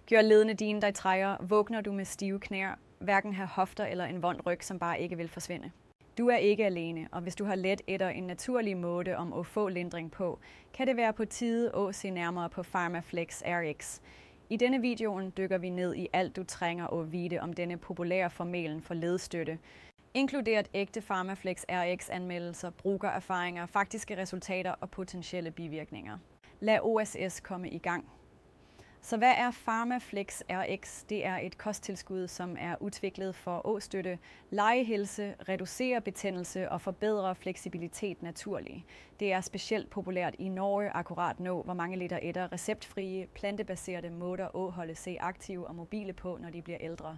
Gør ledene dine dig træger, vågner du med stive knæer, hverken have hofter eller en vond ryg, som bare ikke vil forsvinde. Du er ikke alene, og hvis du har let efter en naturlig måde om at få lindring på, kan det være på tide at se nærmere på PharmaFlex RX. I denne videoen dykker vi ned i alt du trænger at vide om denne populære formelen for ledstøtte, inkluderet ægte PharmaFlex RX-anmeldelser, brugererfaringer, faktiske resultater og potentielle bivirkninger. Lad OSS komme i gang. Så hvad er PharmaFlex RX? Det er et kosttilskud, som er udviklet for at støtte legehelse, reducere betændelse og forbedre fleksibilitet naturligt. Det er specielt populært i Norge akkurat nu, hvor mange liter etter receptfrie, plantebaserede måder at holde sig aktive og mobile på, når de bliver ældre.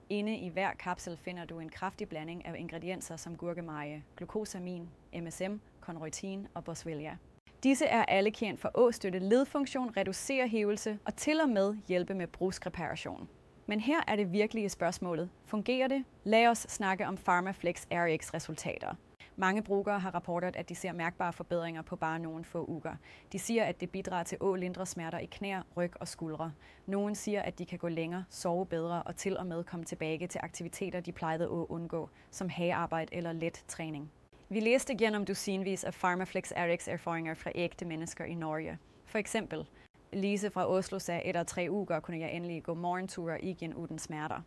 Inde i hver kapsel finder du en kraftig blanding af ingredienser som gurkemeje, glucosamin, MSM, chondroitin og boswellia. Disse er alle kendt for at støtte ledfunktion, reducere hævelse og til og med hjælpe med bruskreparation. Men her er det virkelige spørgsmålet. Fungerer det? Lad os snakke om PharmaFlex RX resultater. Mange brugere har rapporteret, at de ser mærkbare forbedringer på bare nogle få uger. De siger, at det bidrager til at lindre smerter i knæ, ryg og skuldre. Nogle siger, at de kan gå længere, sove bedre og til og med komme tilbage til aktiviteter, de plejede at undgå, som hagearbejde eller let træning. Vi læste gennem dusinvis af PharmaFlex RX-erfaringer fra ægte mennesker i Norge. For eksempel, Lise fra Oslo sagde, at efter 3 uger kunne jeg endelig gå morgenture igen uden smerter.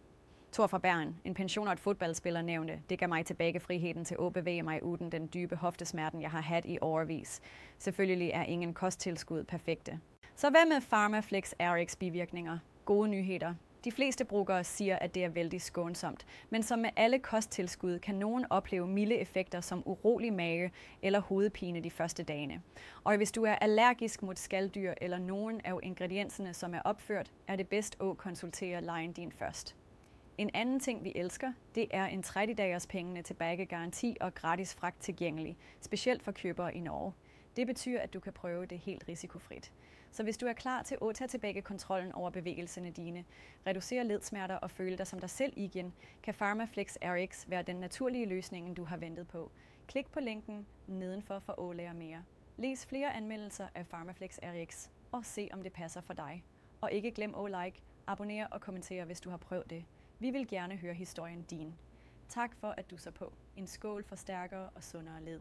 Thor fra Bern, en pensioneret fodboldspiller, nævnte, det gav mig tilbage friheden til at bevæge mig uden den dybe hoftesmerten, jeg har haft i årevis. Selvfølgelig er ingen kosttilskud perfekte. Så hvad med PharmaFlex RX bivirkninger? Gode nyheder. De fleste brugere siger, at det er vældig skånsomt, men som med alle kosttilskud kan nogen opleve milde effekter som urolig mave eller hovedpine de første dage. Og hvis du er allergisk mod skaldyr eller nogen af ingredienserne, som er opført, er det bedst at konsultere lægen din først. En anden ting, vi elsker, det er en 30-dagers pengene tilbage garanti og gratis fragt tilgængelig, specielt for købere i Norge. Det betyder, at du kan prøve det helt risikofrit. Så hvis du er klar til at tage tilbage kontrollen over bevægelserne dine, reducere ledsmerter og føle dig som dig selv igen, kan PharmaFlex RX være den naturlige løsning, du har ventet på. Klik på linken nedenfor for at lære mere. Læs flere anmeldelser af PharmaFlex RX og se, om det passer for dig. Og ikke glem at like, abonnere og kommentere, hvis du har prøvet det. Vi vil gerne høre historien din. Tak for, at du så på. En skål for stærkere og sundere led.